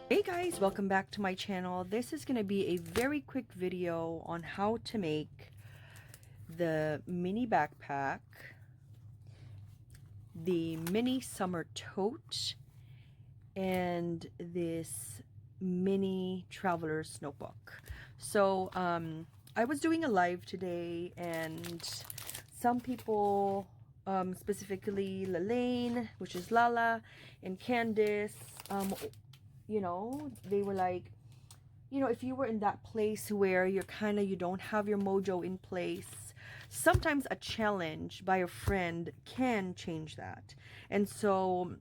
Hey guys, welcome back to my channel. This is going to be a very quick video on how to make the mini backpack, the mini summer tote, and this mini traveler's notebook. So I was doing a live today, and some people, specifically Lalaine, which is Lala, and Candice, they were like, if you were in that place where you don't have your mojo in place, sometimes a challenge by a friend can change that. And so,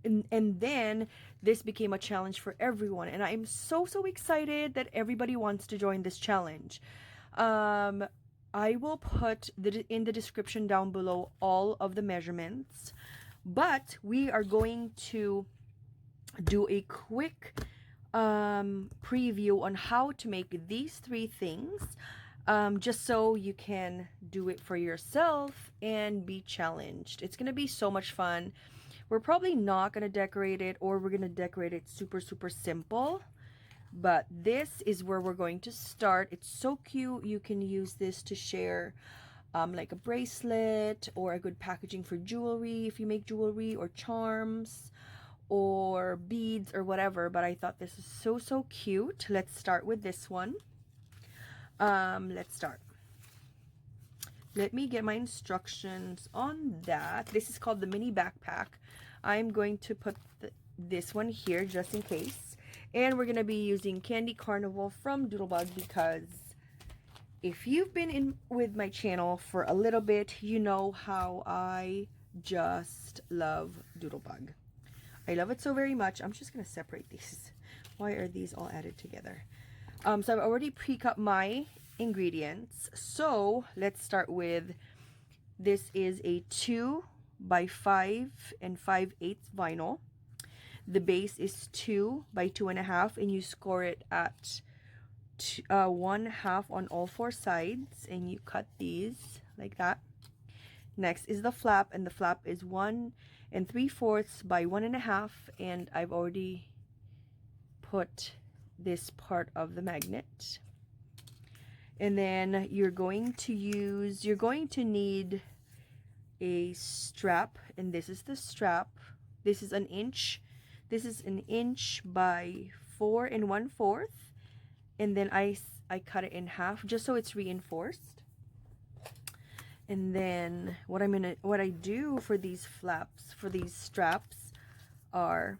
and then this became a challenge for everyone. And I'm so excited that everybody wants to join this challenge. I will put in the description down below all of the measurements, but we are going to do a quick preview on how to make these three things, just so you can do it for yourself and be challenged. It's gonna be so much fun. We're probably not gonna decorate it, or we're gonna decorate it super simple, but this is where we're going to start. It's so cute. You can use this to share like a bracelet, or a good packaging for jewelry if you make jewelry, or charms, or beads, or whatever. But I thought this is so cute. Let's start with this one. Let's start. Let me get my instructions on that. This is called the mini backpack. I'm going to put this one here just in case, and we're going to be using Candy Carnival from Doodlebug, because if you've been in with my channel for a little bit, you know how I just love Doodlebug. I love it so very much. I'm just going to separate these. Why are these all added together? So I've already pre-cut my ingredients. So let's start with, this is a 2 by 5 and 5/8 vinyl. The base is 2 by 2.5, and you score it at 1/2 on all 4 sides, and you cut these like that. Next is the flap, and the flap is 1 3/4 by 1.5, and I've already put this part of the magnet. And then you're going to need a strap, and this is the strap. This is an inch. This is an inch by 4 1/4, and then I cut it in half just so it's reinforced. And then what I do for these flaps, for these straps, are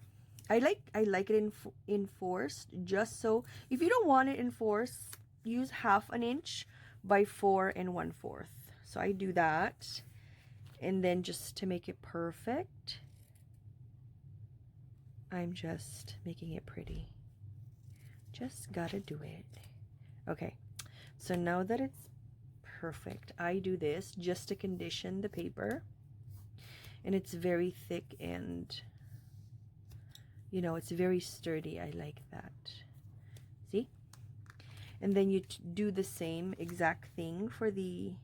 I like it enforced, just so if you don't want it enforced, use 1/2 inch by 4 1/4. So I do that, and then just to make it perfect, I'm just making it pretty. Just gotta do it. Okay, so now that it's perfect, I do this just to condition the paper, and it's very thick, and it's very sturdy. I like that. See? And then you do the same exact thing for the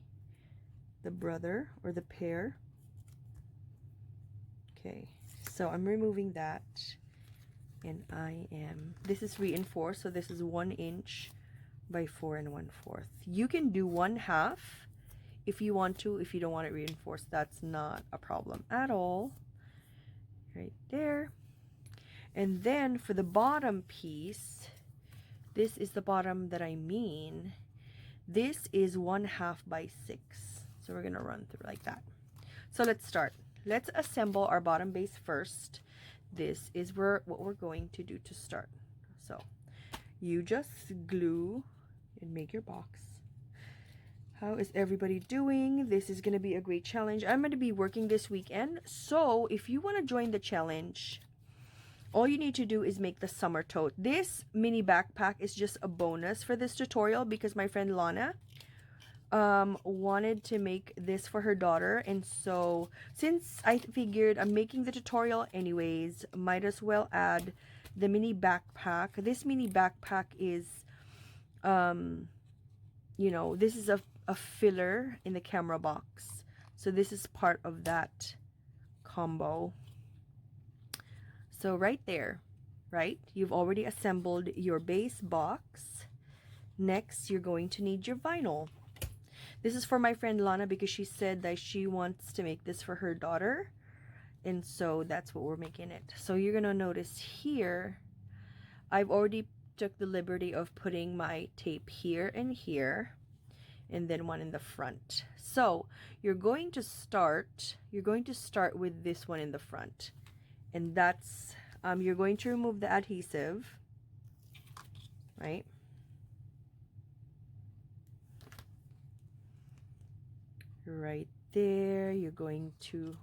brother or the pair. Okay, so I'm removing that, and this is reinforced, so this is 1 inch by 4 1/4. You can do 1/2 if you want to. If you don't want it reinforced, that's not a problem at all. Right there. And then for the bottom piece, this is the bottom that I mean. This is 1/2 by 6. So we're gonna run through like that. So let's start. Let's assemble our bottom base first. This is what we're going to do to start. So you just glue and make your box. How is everybody doing? This is going to be a great challenge. I'm going to be working this weekend, so if you want to join the challenge, all you need to do is make the summer tote. This mini backpack is just a bonus for this tutorial, because my friend Lana wanted to make this for her daughter, and so since I figured I'm making the tutorial anyways, might as well add the mini backpack. This mini backpack is this is a filler in the camera box, so this is part of that combo. So right there, right? You've already assembled your base box. Next, you're going to need your vinyl. This is for my friend Lana because she said that she wants to make this for her daughter. And so that's what we're making it. So you're going to notice here, I've already took the liberty of putting my tape here and here, and then one in the front. So you're going to start with this one in the front. And that's, you're going to remove the adhesive, right? Right there. You're going to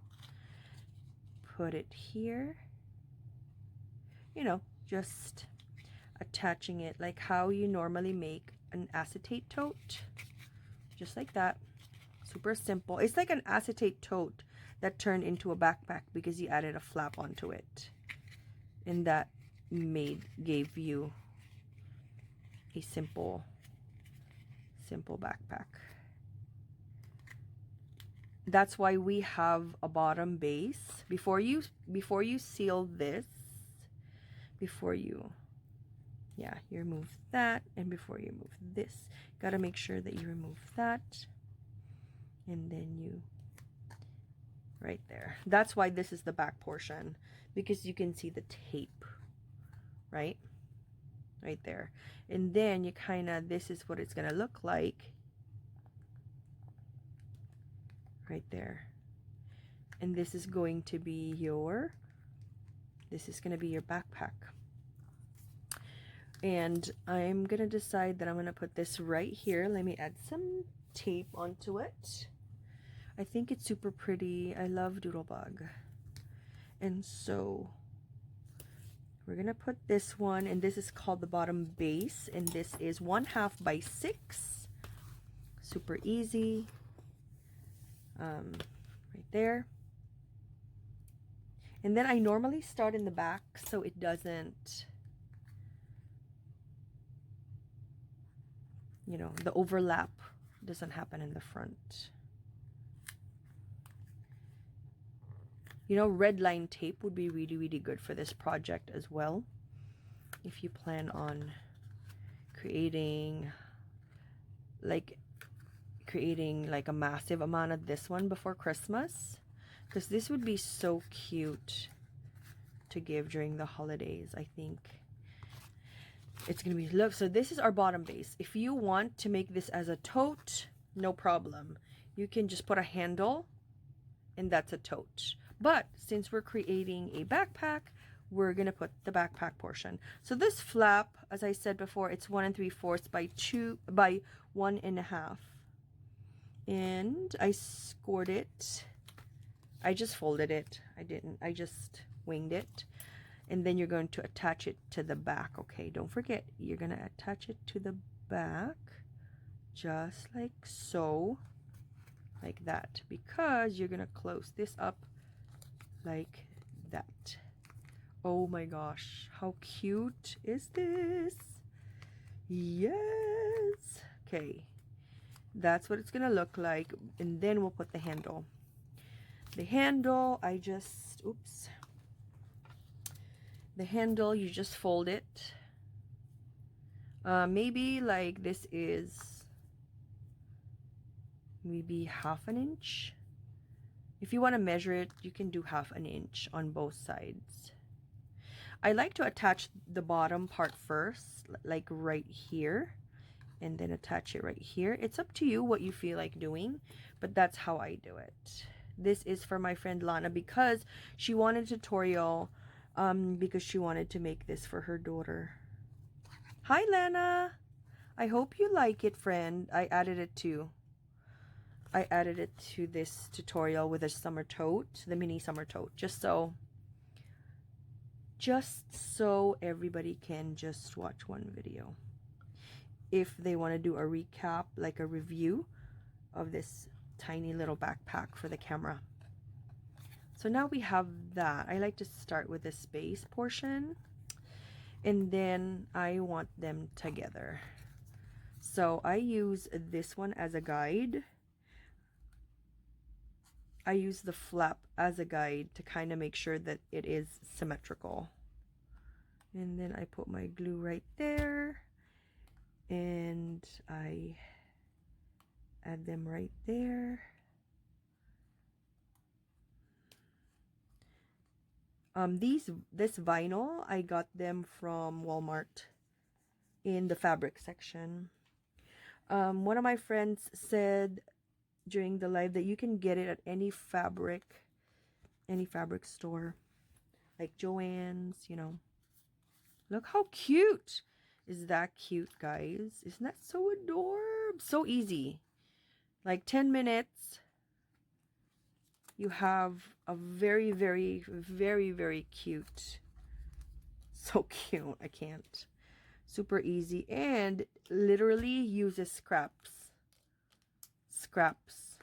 put it here, you know, just attaching it like how you normally make an acetate tote, just like that. Super simple. It's like an acetate tote that turned into a backpack because you added a flap onto it, and that gave you a simple backpack. That's why we have a bottom base. Before you seal this, you remove that, and before you remove this, gotta make sure that you remove that, and then you, right there. That's why this is the back portion, because you can see the tape, right there. And then you kind of, this is what it's gonna look like right there. And this is going to be your backpack. And I'm gonna decide that I'm gonna put this right here. Let me add some tape onto it. I think it's super pretty. I love Doodlebug. And so we're gonna put this one, and this is called the bottom base, and this is 1/2 by 6. Super easy. Right there. And then I normally start in the back so it doesn't, you know, the overlap doesn't happen in the front. You know, red line tape would be really, really good for this project as well, if you plan on creating like a massive amount of this one before Christmas, because this would be so cute to give during the holidays. I think it's gonna be love. So this is our bottom base. If you want to make this as a tote, no problem, you can just put a handle and that's a tote. But since we're creating a backpack, we're gonna put the backpack portion. So this flap, as I said before, it's 1 3/4 by 1 1/2, and I scored it. I just folded it. I just winged it. And then you're going to attach it to the back. Okay, don't forget, you're gonna attach it to the back just like so, like that, because you're gonna close this up like that. Oh my gosh, how cute is this? Yes. Okay, that's what it's gonna look like. And then we'll put the handle. The handle, the handle, you just fold it. Maybe like this is maybe 1/2 inch. If you want to measure it, you can do 1/2 inch on both sides. I like to attach the bottom part first, like right here, and then attach it right here. It's up to you what you feel like doing, but that's how I do it. This is for my friend Lana because she wanted a tutorial, because she wanted to make this for her daughter. Hi Lana, I hope you like it, friend. I added it to this tutorial with a summer tote, the mini summer tote, just so everybody can just watch one video if they want to do a recap, like a review of this tiny little backpack for the camera. So now we have that. I like to start with the space portion, and then I want them together. So I use this one as a guide. I use the flap as a guide to kind of make sure that it is symmetrical. And then I put my glue right there, and I add them right there. This vinyl, I got them from Walmart in the fabric section. One of my friends said during the live that you can get it at any fabric store, like Joann's, you know. Look how cute. Is that cute, guys? Isn't that so adorable? So easy. Like 10 minutes. You have a very, very, very, very cute. So cute. I can't. Super easy. And literally uses scraps. Scraps.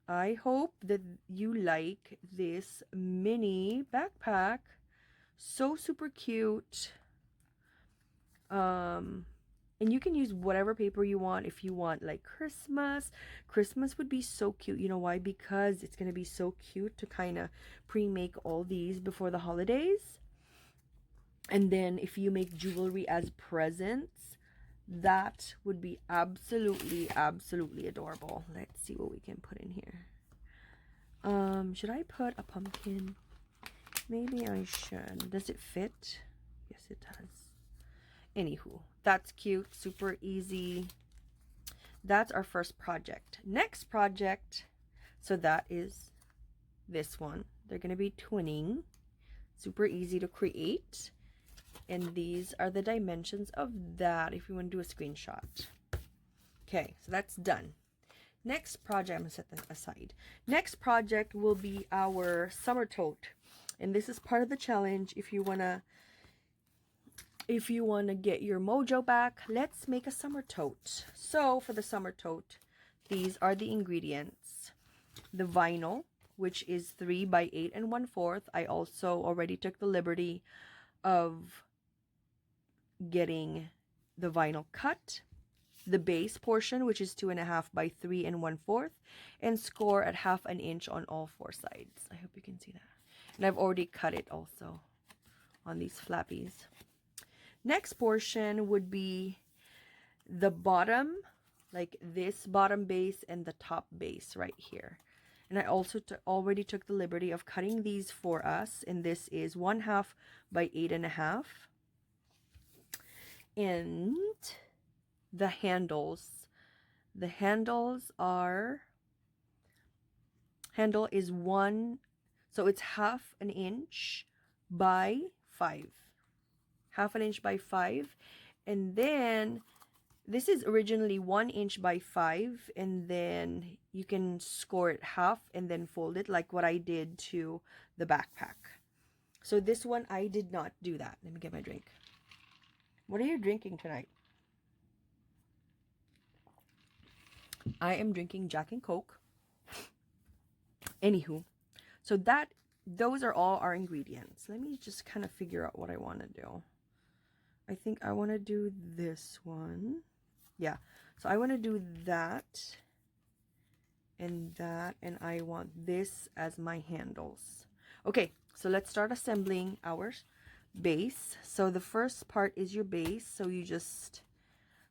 I hope that you like this mini backpack. So super cute. And you can use whatever paper you want. If you want like Christmas would be so cute. You know why? Because it's going to be so cute to kind of pre-make all these before the holidays. And then if you make jewelry as presents, that would be absolutely, absolutely adorable. Let's see what we can put in here. Should I put a pumpkin? Maybe I should. Does it fit? Yes, it does. Anywho, that's cute, super easy. That's our first project. Next project, so that is this one. They're going to be twinning. Super easy to create. And these are the dimensions of that if you want to do a screenshot. Okay, so that's done. Next project, I'm going to set that aside. Next project will be our summer tote. And this is part of the challenge. If you want to get your mojo back, let's make a summer tote. So for the summer tote, these are the ingredients. The vinyl, which is 3 by 8 1/4. I also already took the liberty of getting the vinyl cut. The base portion, which is 2.5 by 3 1/4, and score at 1/2 inch on all 4 sides. I hope you can see that. And I've already cut it also on these flappies. Next portion would be the bottom, like this bottom base and the top base right here. And I also already took the liberty of cutting these for us. And this is 1/2 by 8 1/2. And the handles. The handles are, handle is 1, so it's 1/2 inch by 5. 1/2 inch by 5. And then this is originally 1 inch by 5, and then you can score it half and then fold it like what I did to the backpack. So this one I did not do that. Let me get my drink. What are you drinking tonight? I am drinking Jack and Coke. Anywho, so those are all our ingredients. Let me just kind of figure out what I want to do. I think I want to do this one. Yeah, so I want to do that and that, and I want this as my handles. Okay, so let's start assembling our base. So the first part is your base. So you just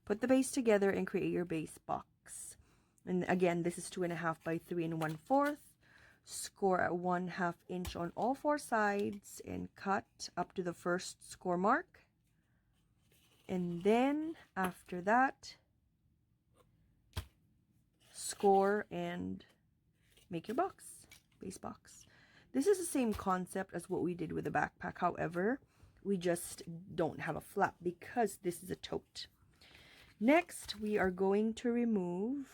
put the base together and create your base box. And again, this is 2.5 by 3 1/4. Score at 1/2 inch on all 4 sides and cut up to the first score mark. And then after that, score and make your box, base box. This is the same concept as what we did with the backpack. However, we just don't have a flap because this is a tote. Next, we are going to remove,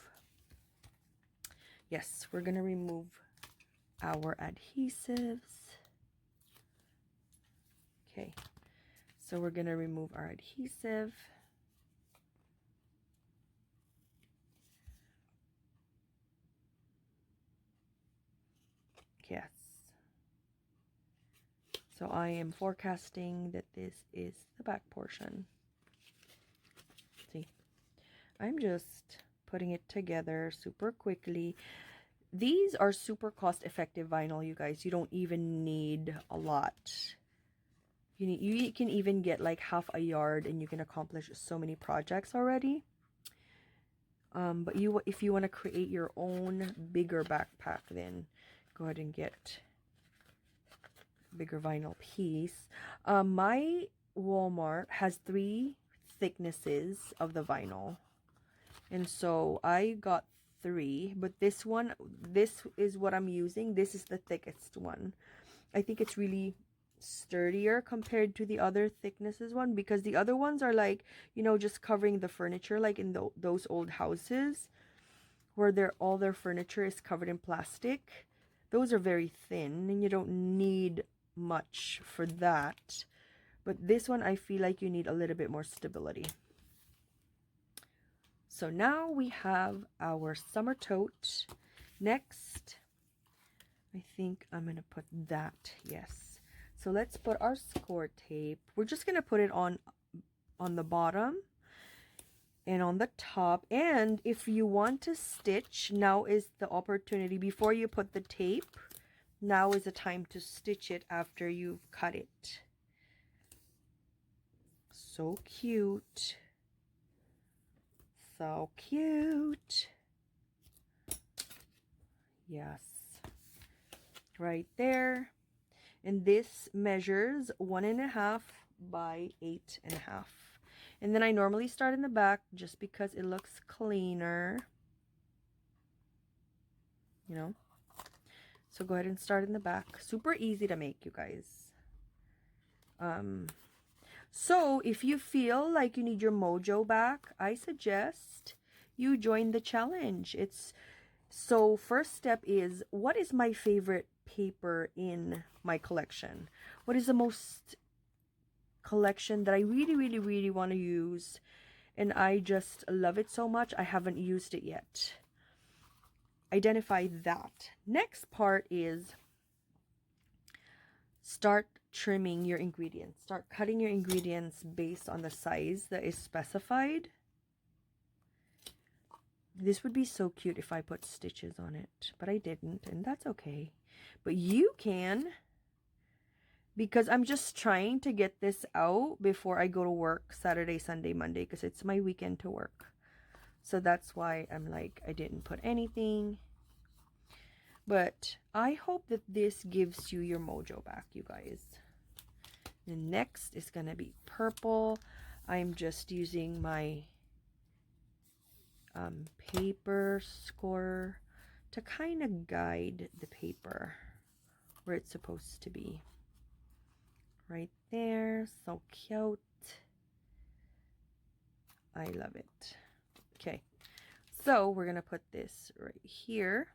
yes, we're going to remove our adhesives. Okay, so we're going to remove our adhesive. Yes. So I am forecasting that this is the back portion. See, I'm just putting it together super quickly. These are super cost-effective vinyl, you guys. You don't even need a lot. You can even get like half a yard and you can accomplish so many projects already. But if you want to create your own bigger backpack, then go ahead and get a bigger vinyl piece. My Walmart has 3 thicknesses of the vinyl. And so I got 3, but this is what I'm using. This is the thickest one. I think it's really sturdier compared to the other thicknesses one, because the other ones are like, you know, just covering the furniture, like in those old houses where all their furniture is covered in plastic. Those are very thin and you don't need much for that. But this one, I feel like you need a little bit more stability. So now we have our summer tote. Next, I think I'm going to put that. Yes. So let's put our score tape. We're just going to put it on the bottom and on the top. And if you want to stitch, now is the opportunity. Before you put the tape, now is the time to stitch it after you've cut it. So cute. So cute. Yes. Right there. And this measures 1.5 by 8.5. And then I normally start in the back just because it looks cleaner. You know. So go ahead and start in the back. Super easy to make, you guys. So if you feel like you need your mojo back, I suggest you join the challenge. So first step is, what is my favorite paper in my collection? What is the most collection that I really, really, really want to use? And I just love it so much, I haven't used it yet. Identify that. Next part is start trimming your ingredients. Start cutting your ingredients based on the size that is specified. This would be so cute if I put stitches on it, but I didn't, and that's okay. But you can, because I'm just trying to get this out before I go to work Saturday, Sunday, Monday, because it's my weekend to work. So that's why I'm like, I didn't put anything. But I hope that this gives you your mojo back, you guys. The next is going to be purple. I'm just using my paper scorer to kind of guide the paper where it's supposed to be. Right there. So cute. I love it. Okay. So we're going to put this right here.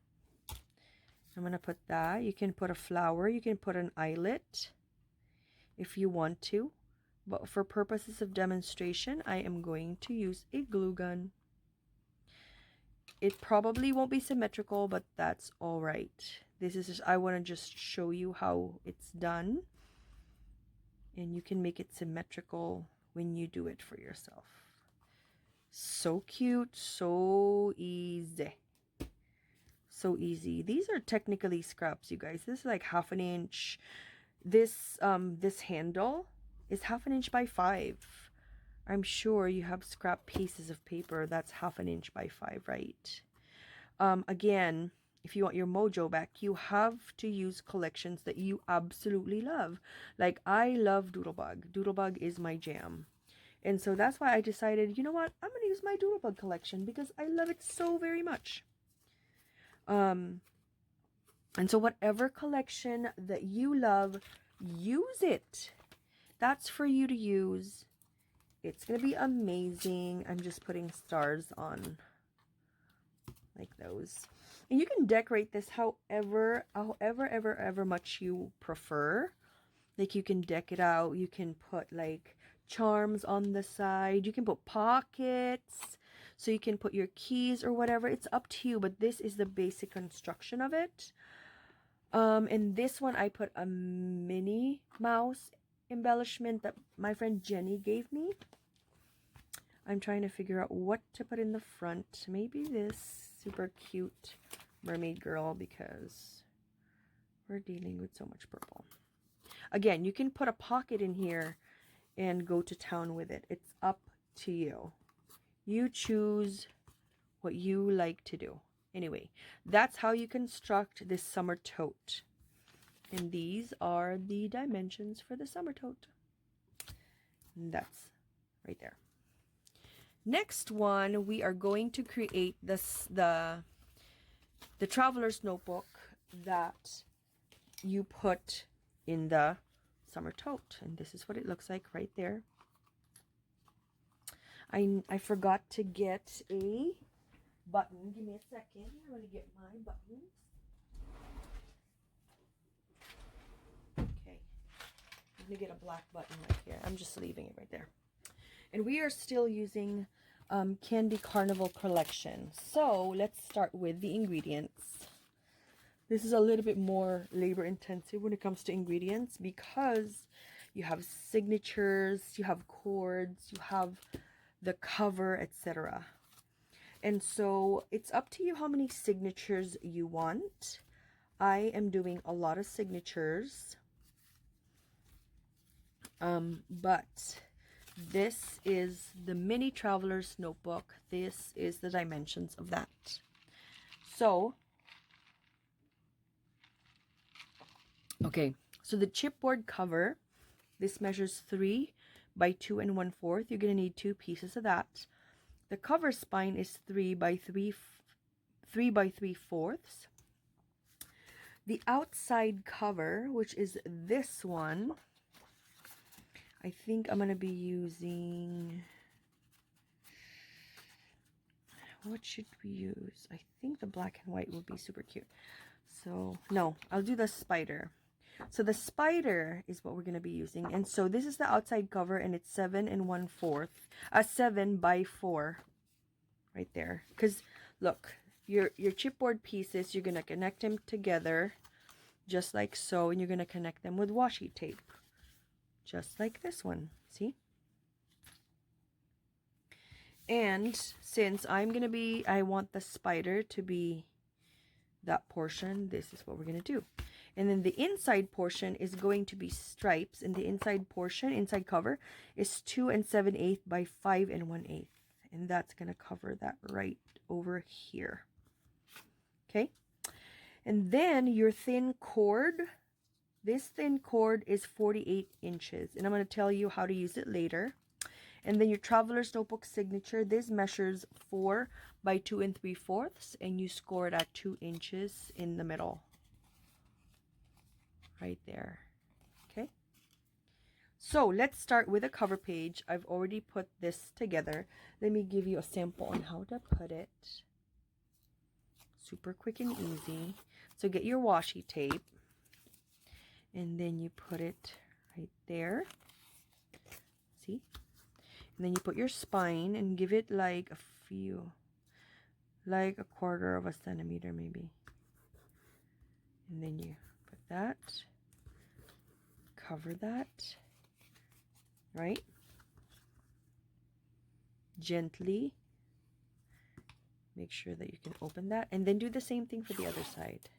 I'm going to put that. You can put a flower. You can put an eyelet if you want to. But for purposes of demonstration, I am going to use a glue gun. It probably won't be symmetrical, but that's all right. This is just, I want to just show you how it's done. And you can make it symmetrical when you do it for yourself. So cute, so easy. So easy. These are technically scraps, you guys. This is like 1/2 inch. This handle is 1/2 inch by 5. I'm sure you have scrap pieces of paper that's 1/2 inch by 5, right? Again, if you want your mojo back, you have to use collections that you absolutely love. Like, I love Doodlebug. Doodlebug is my jam. And so that's why I decided, you know what? I'm going to use my Doodlebug collection because I love it so very much. And so whatever collection that you love, use it. That's for you to use. It's going to be amazing. I'm just putting stars on like those. And you can decorate this however much you prefer. Like, you can deck it out. You can put like charms on the side. You can put pockets. So you can put your keys or whatever. It's up to you. But this is the basic construction of it. And this one, I put a Minnie Mouse embellishment that my friend Jenny gave me. I'm trying to figure out what to put in the front. Maybe this super cute mermaid girl, because we're dealing with so much purple. Again, you can put a pocket in here and go to town with it. It's up to you. You choose what you like to do. Anyway, that's how you construct this summer tote. And these are the dimensions for the summer tote. And that's right there. Next one, we are going to create this the traveler's notebook that you put in the summer tote. And this is what it looks like right there. I forgot to get a button. Give me a second. I'm going to get my buttons. Okay. I'm going to get a black button right here. I'm just leaving it right there. And we are still using Candy Carnival collection. So let's start with the ingredients. This is a little bit more labor intensive when it comes to ingredients because you have signatures, you have cords, you have the cover, etc. And so it's up to you how many signatures you want. I am doing a lot of signatures. But this is the mini traveler's notebook. This is the dimensions of that. So, okay, so the chipboard cover, this measures 3 by 2 1/4. You're going to need 2 pieces of that. The cover spine is 3 by 3/4. The outside cover, which is this one, I think I'm going to be using, what should we use? I think the black and white would be super cute. So, no, I'll do the spider. So the spider is what we're going to be using. And so this is the outside cover and it's 7 1/4. 7 by 4 right there. Because look, your chipboard pieces, you're going to connect them together just like so. And you're going to connect them with washi tape. Just like this one. See? And since I want the spider to be that portion, this is what we're going to do. And then the inside portion is going to be stripes. And the inside portion, inside cover, is 2 7/8 by 5 1/8. And that's going to cover that right over here. Okay? And then your thin cord. This thin cord is 48 inches. And I'm going to tell you how to use it later. And then your traveler's notebook signature. This measures 4 by 2 3/4. And you score it at 2 inches in the middle. Right there. Okay. So let's start with a cover page. I've already put this together. Let me give you a sample on how to put it. Super quick and easy. So get your washi tape. And then you put it right there. See? And then you put your spine and give it like a few, like a 1/4 of a centimeter maybe. And then you put that. Cover that, right? Gently. Make sure that you can open that. And then do the same thing for the other side.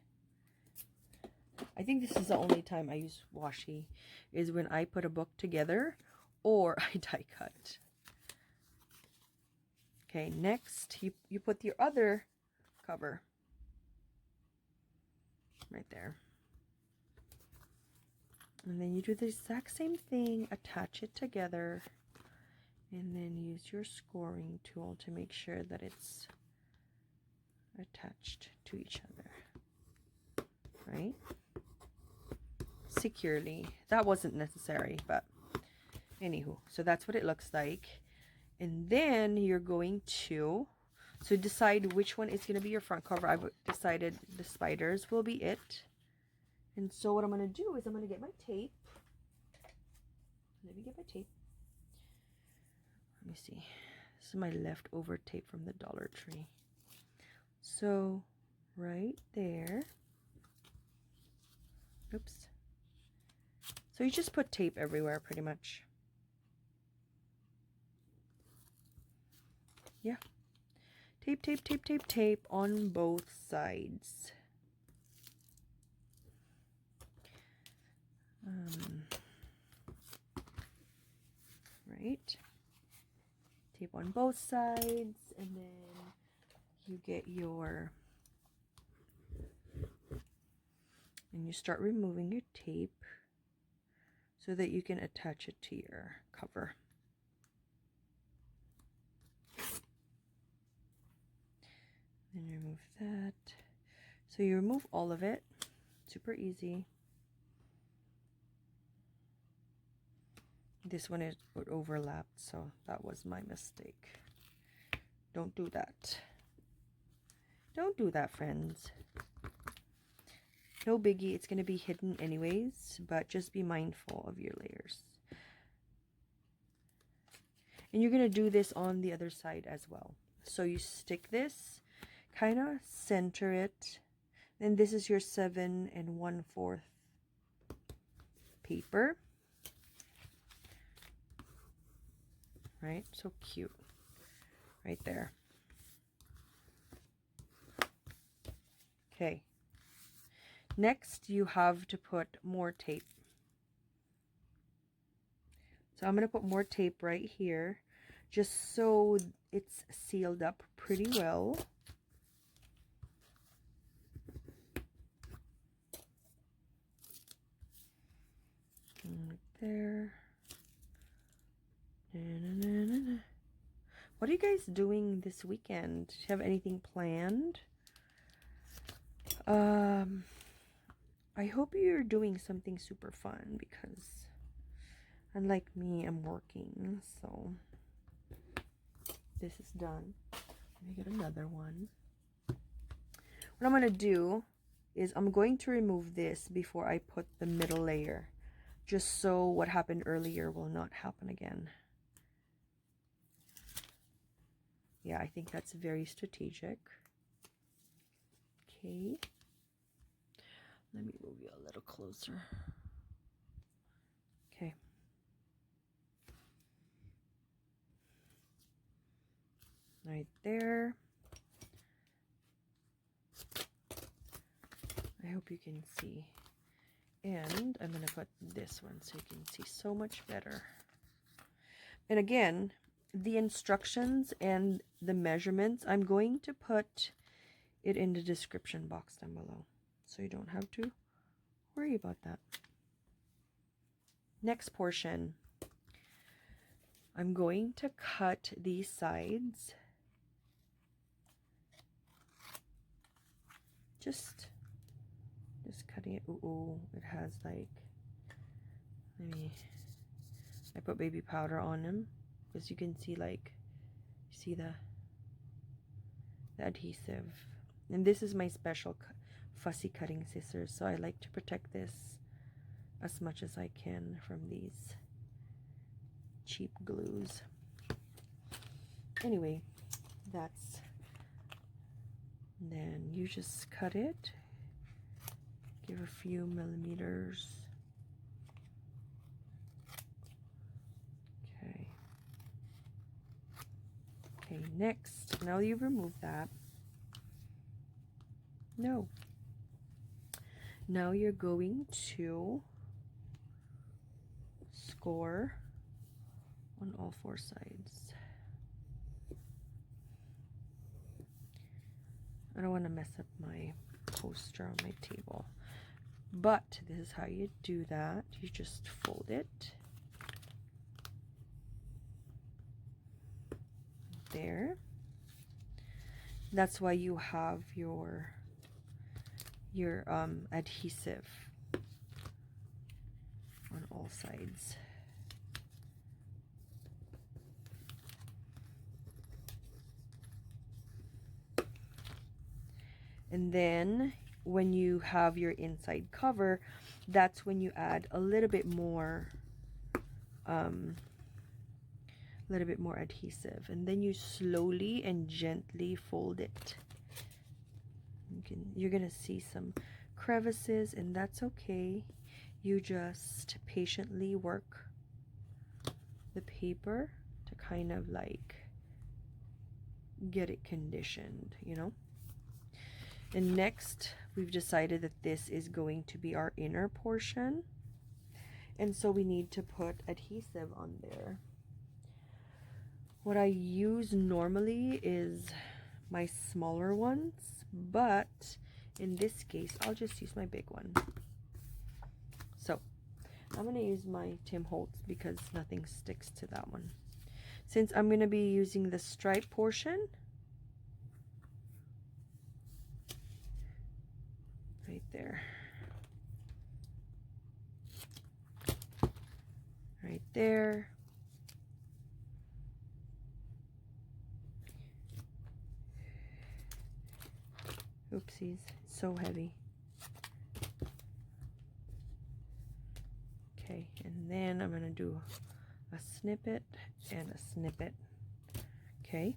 I think this is the only time I use washi, is when I put a book together or I die cut. Okay, next you put your other cover right there. And then you do the exact same thing, attach it together, and then use your scoring tool to make sure that it's attached to each other, right? Securely. That wasn't necessary, but anywho, so that's what it looks like. And then you're going to, so decide which one is going to be your front cover. I've decided the spiders will be it. And so what I'm going to do is I'm going to get my tape. Let me get my tape. Let me see. This is my leftover tape from the Dollar Tree. So right there. Oops. So you just put tape everywhere pretty much. Yeah. Tape, tape, tape, tape, tape on both sides. right? Tape on both sides, and then you get your, and you start removing your tape so that you can attach it to your cover. Then remove that. So you remove all of it. Super easy. This one is overlapped, so that was my mistake. Don't do that. Don't do that, friends. No biggie, it's going to be hidden anyways, but just be mindful of your layers. And you're going to do this on the other side as well. So you stick this, kind of center it, and this is your 7 1/4 paper. Right? So cute. Right there. Okay. Next, you have to put more tape. So I'm going to put more tape right here, just so it's sealed up pretty well. Right there. What are you guys doing this weekend? Do you have anything planned? I hope you're doing something super fun, because unlike me, I'm working. So this is done. Let me get another one. What I'm going to do is I'm going to remove this before I put the middle layer, just so what happened earlier will not happen again. Yeah, I think that's very strategic. Okay. Let me move you a little closer. Okay. Right there. I hope you can see. And I'm going to put this one so you can see so much better. And again, the instructions and the measurements, I'm going to put it in the description box down below, so you don't have to worry about that. Next portion, I'm going to cut these sides. Just cutting it. Ooh, it has like, I put baby powder on them, because you can see, like, you see the adhesive. And this is my special fussy cutting scissors, so I like to protect this as much as I can from these cheap glues. Anyway, then you just cut it, give a few millimeters. Okay, next, now you've removed that. No. Now you're going to score on all 4 sides. I don't want to mess up my poster on my table, but this is how you do that. You just fold it there. That's why you have your adhesive on all sides. And then when you have your inside cover, that's when you add a little bit more adhesive, and then you slowly and gently fold it. You're gonna see some crevices, and that's okay. You just patiently work the paper to kind of like get it conditioned, you know. And next, we've decided that this is going to be our inner portion. And so we need to put adhesive on there. What I use normally is my smaller ones, but in this case, I'll just use my big one. So I'm going to use my Tim Holtz because nothing sticks to that one. Since I'm going to be using the stripe portion, right there, right there, oopsies, it's so heavy. Okay, and then I'm going to do a snippet and a snippet. Okay,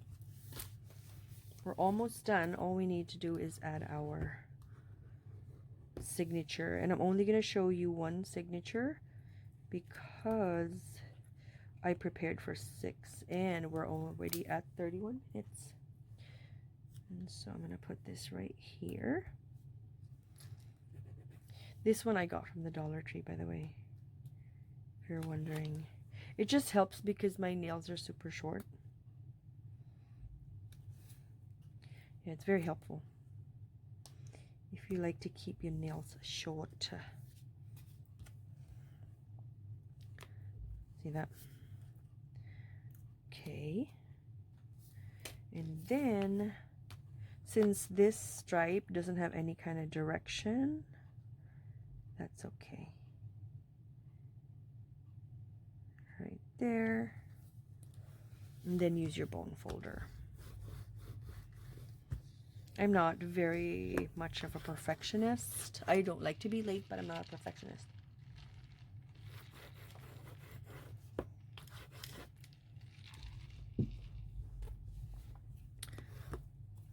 we're almost done. All we need to do is add our signature, and I'm only going to show you one signature because I prepared for 6 and we're already at 31 minutes. And so I'm going to put this right here. This one I got from the Dollar Tree, by the way, if you're wondering. It just helps because my nails are super short. Yeah, it's very helpful if you like to keep your nails short. See that? Okay. And then, since this stripe doesn't have any kind of direction, that's okay. Right there. And then use your bone folder. I'm not very much of a perfectionist. I don't like to be late, but I'm not a perfectionist.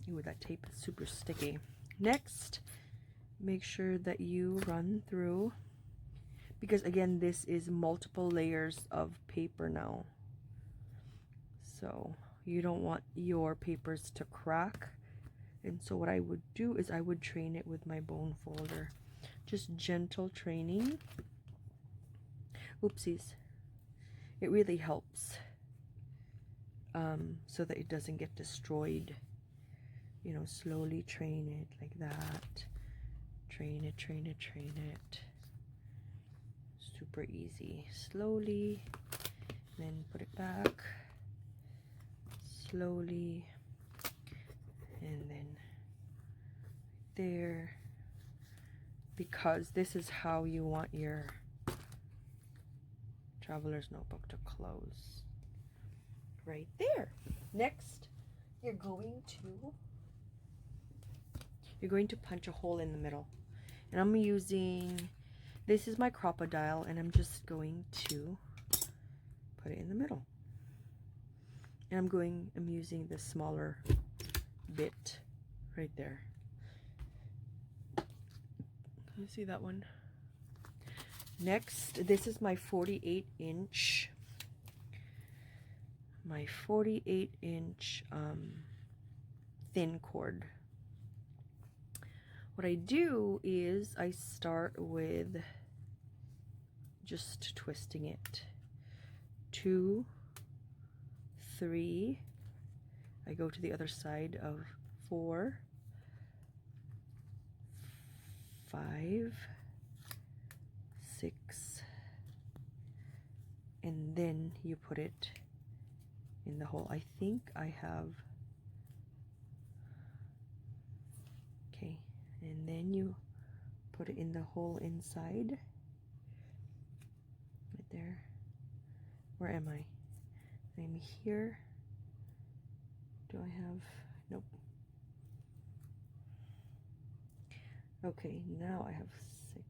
Ooh, that tape is super sticky. Next, make sure that you run through, because again, this is multiple layers of paper now. So you don't want your papers to crack. And so what I would do is I would train it with my bone folder. Just gentle training. Oopsies. It really helps so that it doesn't get destroyed. You know, slowly train it like that. Train it, train it, train it. Super easy. Slowly. Then put it back. Slowly. And then there. Because this is how you want your traveler's notebook to close. Right there. Next, you're going to punch a hole in the middle. And I'm using, this is my crocodile, and I'm just going to put it in the middle. And I'm using the smaller bit right there. You see that one? Next, this is my 48-inch. My 48-inch thin cord. What I do is I start with just twisting it. 2, 3. I go to the other side of 4, 5, 6, and then you put it in the hole. I think I have, okay, and then you put it in the hole inside, right there. Where am I? I'm here. Do I have, nope. Okay, now I have 6.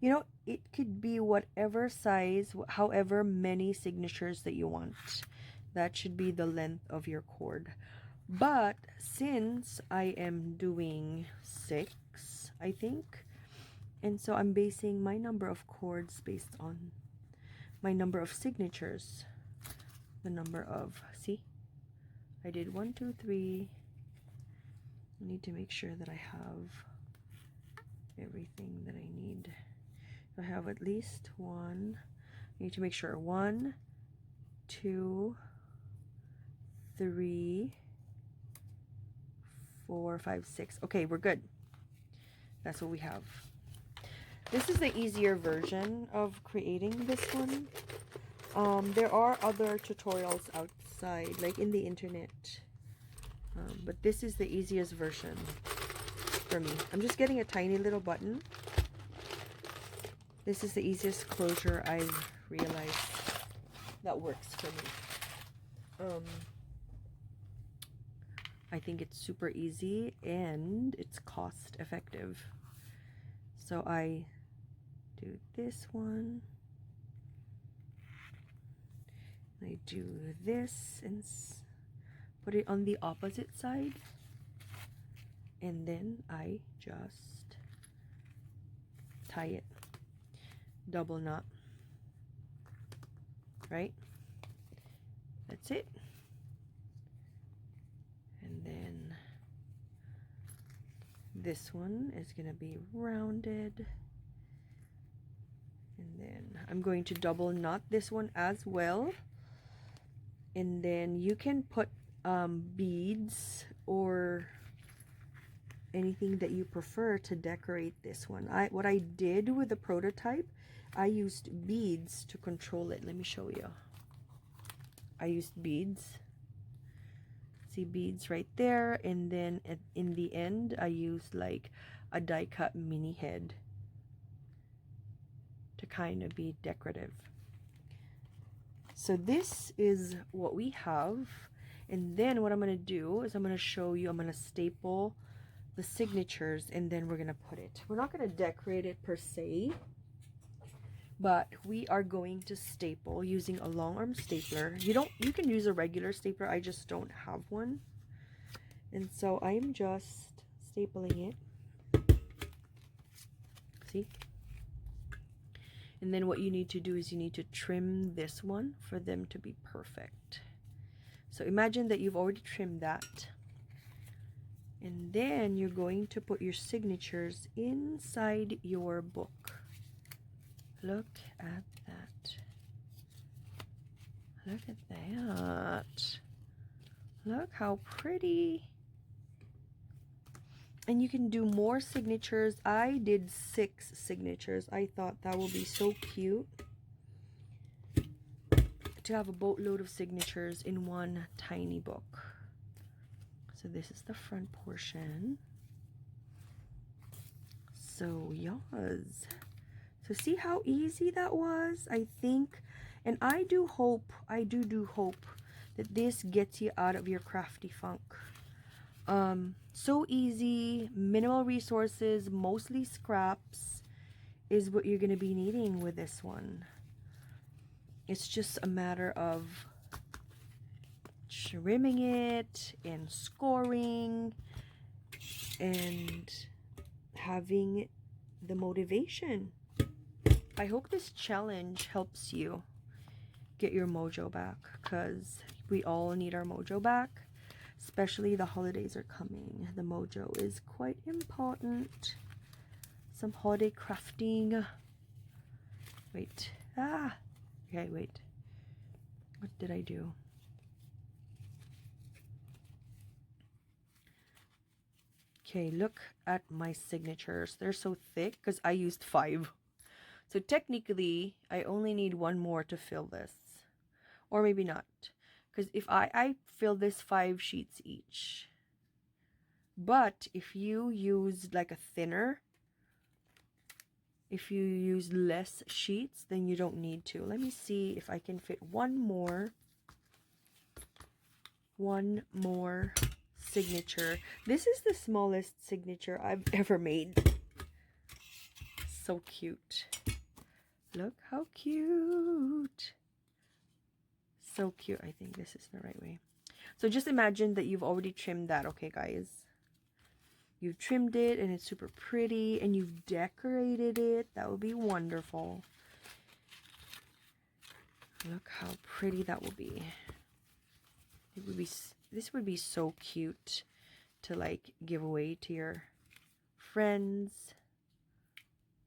You know, it could be whatever size, however many signatures that you want. That should be the length of your cord. But since I am doing 6, I think, and so I'm basing my number of cords based on my number of signatures. The number of, see, I did 1, 2, 3. I need to make sure that I have everything that I need. I have at least one. I need to make sure. 1, 2, 3, 4, 5, 6. Okay, we're good. That's what we have. This is the easier version of creating this one. There are other tutorials outside, like in the internet. But this is the easiest version for me. I'm just getting a tiny little button. This is the easiest closure I've realized that works for me. I think it's super easy and it's cost effective. So I do this one. I do this and put it on the opposite side. And then I just tie it. Double knot. Right? That's it. And then this one is going to be rounded. And then I'm going to double knot this one as well. And then you can put beads or anything that you prefer to decorate this one. What I did with the prototype, I used beads to control it. Let me show you. I used beads. See beads right there, and then in the end I used like a die cut mini head to kind of be decorative. So this is what we have, and then what I'm going to do is I'm going to show you, I'm going to staple the signatures, and then we're going to put it. We're not going to decorate it per se, but we are going to staple using a long arm stapler. You can use a regular stapler. I just don't have one. And so I'm just stapling it. See? And then what you need to do is you need to trim this one for them to be perfect. So imagine that you've already trimmed that. And then you're going to put your signatures inside your book. Look at that. Look at that. Look how pretty. And you can do more signatures. I did 6 signatures. I thought that would be so cute to have a boatload of signatures in one tiny book. So this is the front portion. So yes. So see how easy that was? I think, and I do hope that this gets you out of your crafty funk. So easy, minimal resources, mostly scraps is what you're going to be needing with this one. It's just a matter of trimming it and scoring and having the motivation. I hope this challenge helps you get your mojo back, because we all need our mojo back. Especially the holidays are coming. The mojo is quite important. Some holiday crafting. Wait. Okay, wait. What did I do? Okay, look at my signatures. They're so thick because I used 5. So technically, I only need 1 more to fill this. Or maybe not. Because if I fill this 5 sheets each. But if you use like a thinner, if you use less sheets, then you don't need to. Let me see if I can fit one more signature. This is the smallest signature I've ever made. So cute. Look how cute. So cute. I think this is the right way. So just imagine that you've already trimmed that, okay guys? You've trimmed it and it's super pretty, and you've decorated it. That would be wonderful. Look how pretty that will be. It would be, this would be so cute to like give away to your friends.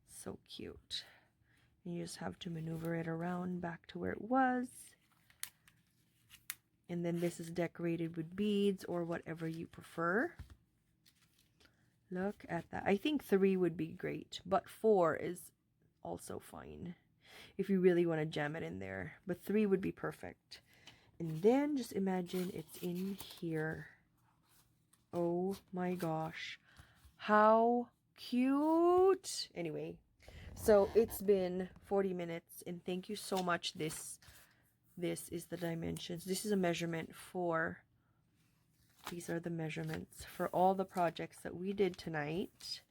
So cute. You just have to maneuver it around back to where it was. And then this is decorated with beads or whatever you prefer. Look at that. I think 3 would be great, but 4 is also fine if you really want to jam it in there. But 3 would be perfect. And then just imagine it's in here. Oh my gosh. How cute. Anyway, so it's been 40 minutes and thank you so much. This is the dimensions. This is a measurement for, these are the measurements for all the projects that we did tonight.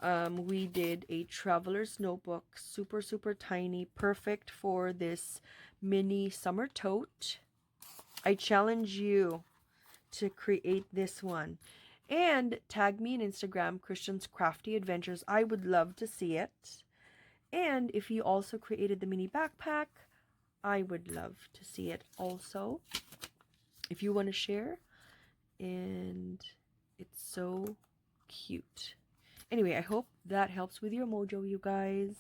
We did a traveler's notebook, super tiny, perfect for this mini summer tote. I challenge you to create this one and tag me on Instagram, Kristianne's Crafty Adventures. I would love to see it. And if you also created the mini backpack, I would love to see it also, if you want to share. And it's so cute. Anyway, I hope that helps with your mojo, you guys.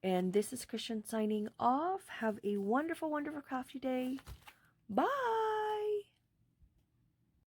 And this is Kristianne signing off. Have a wonderful crafty day. Bye.